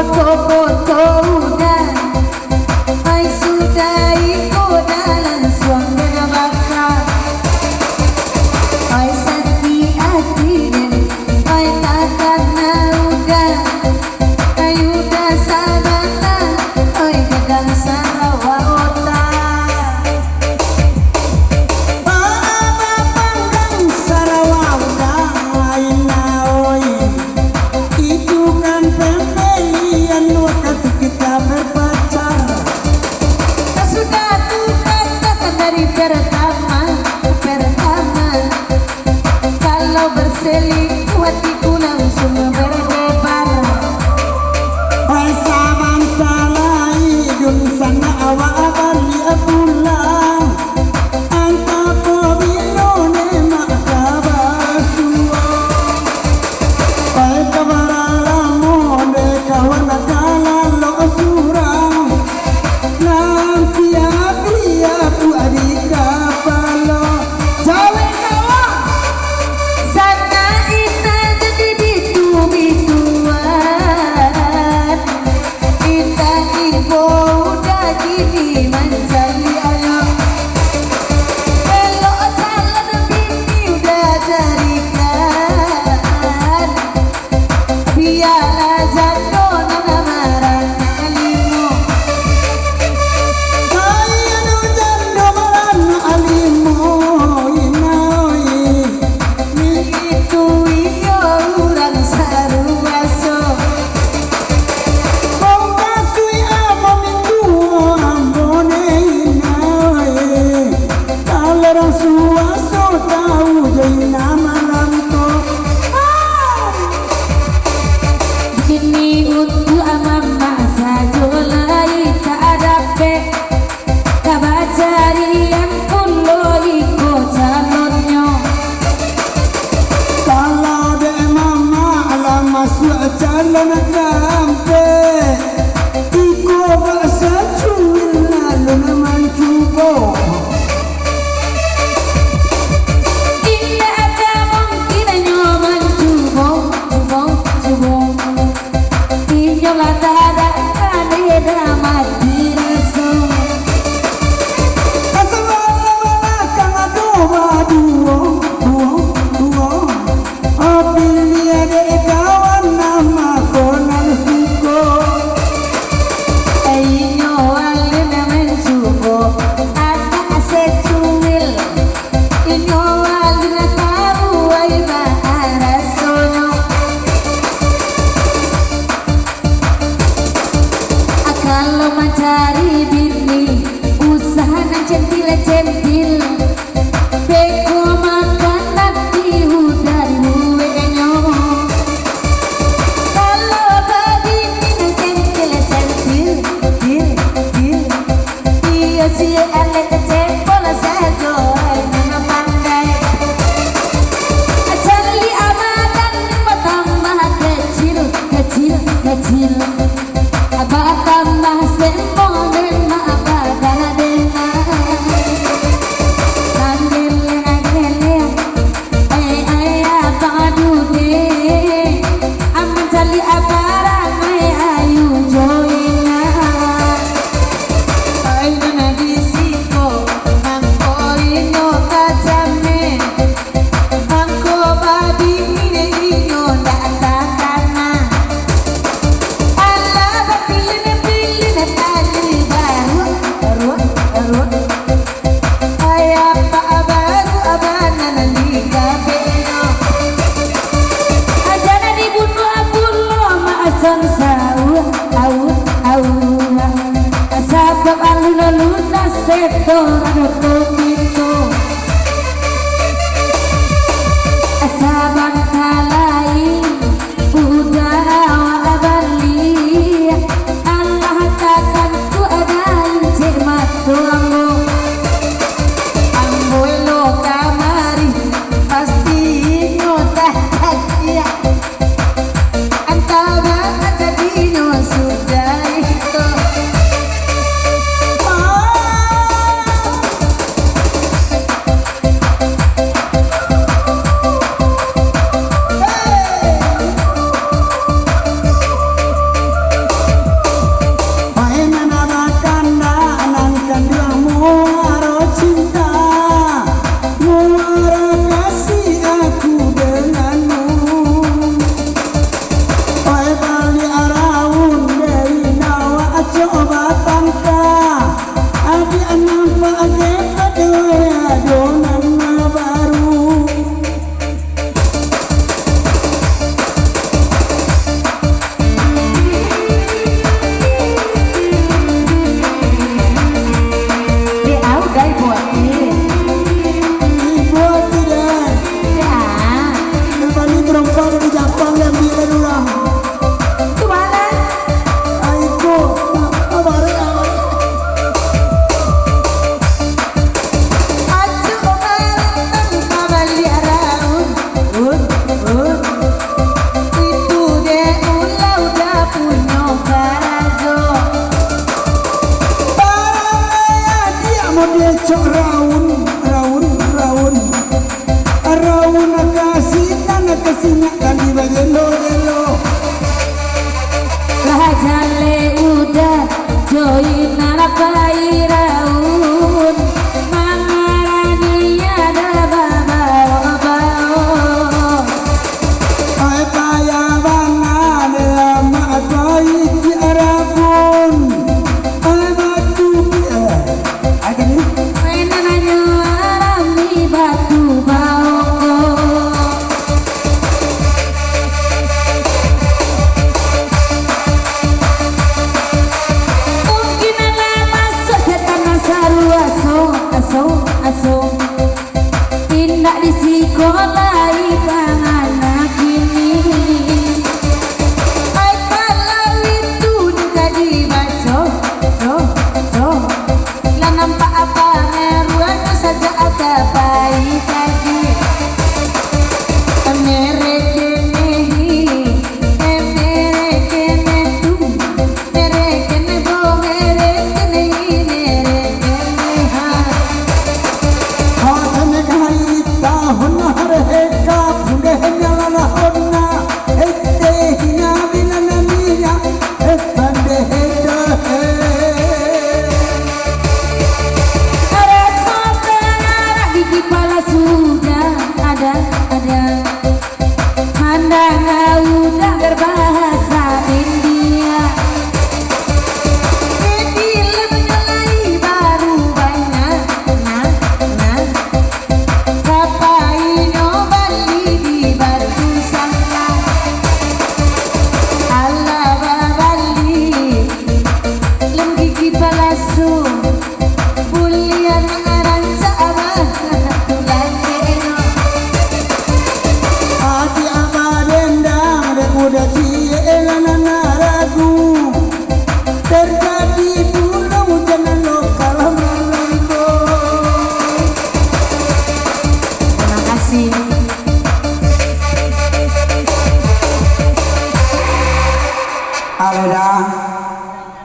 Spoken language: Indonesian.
foto-foto udah, ai sudah ikut dalam suasana bakar, ai sakit hati dan ai takkan udah, ai udah sabana, ai kadang Sarawak otak. Kalau berselingkuh hatiku langsung berdebar. Hai saban talai dun sana awak balik pulang. Anta pemilo ne mak kabasua. Hai kabaralamu de kawan kalan lo surang. Nanti aku adik kapalo. Jawa Sana ina jadi bitu-bituan, kita ibu udah gini mencari alam. Elok calon bini udah jadikan, biarlah jatuh namaran alimu. Kaya no jando marana alimu inawi. Itu iyo orang saruaso. Kau kasui apa minggu ambone inawi. Kalau rasuaso tahu jadi nama lamto. Kini untuk amam masa jolai tak ada pe, kabacarian kulo iko calonnya. Kalau de mama alam masuk calon kampe. Iko baksa cuil lalu naman cubo. Tidak ada mungkin nyoman cubong. Tinjaulah tak ada kane drama diraso. Asal-wala kang duo. Pilih de kawan nama konan suko. Ayo alin mencubo, ada aset cuil. Inyo alin tahu ay baharasono. Kalau mencari bini, usaha nan centil-centil. Beko makan nanti dari huenyo. Kalau begini nan centil-centil, iya si elek cepol saja nama pandai. Cari amadan tambah kecil. Abah tambah sempong dan abah dana. Angel ay abah dude. Aman cali abarang ay ayu joina. Ay nana disiko angko inyo kacame. Angko babi mine inyo datakana. Pilih tali baru. Ayah pak baru abanan liga beno. Ajana dibunuh abulo maason sawah au. Asabak aluna setoran topito. Asabang kalai udah awal Allah takkan ku adain cermat tuamu. Amboy lo kamari pasti nyota dia. Antara ada dino sudah jale udah join narapai raun mangarani ada babao Ay payabana de amatoi di arabun ay batu agni mainananyo arami batu bao mungkin ala masuk setan saru aso tindak di sekolah anak kini ay kalau itu dikadi baco lah nampak apa ngeruannya saja ada baik lagi Hathne kahita hunar hai ka phunde nyala honna ette hina bilana miya pande heta ada saudara di kepala sudah ada mandang udah berbahasa India film mulai baru banyak nah kapai nyobali di batu sangka ala babali lem gigi palasu bulian aran saabah tulang keno ati amadendang de muda cielana naragu terjadi pula hujan lokal malamko terima kasih aleda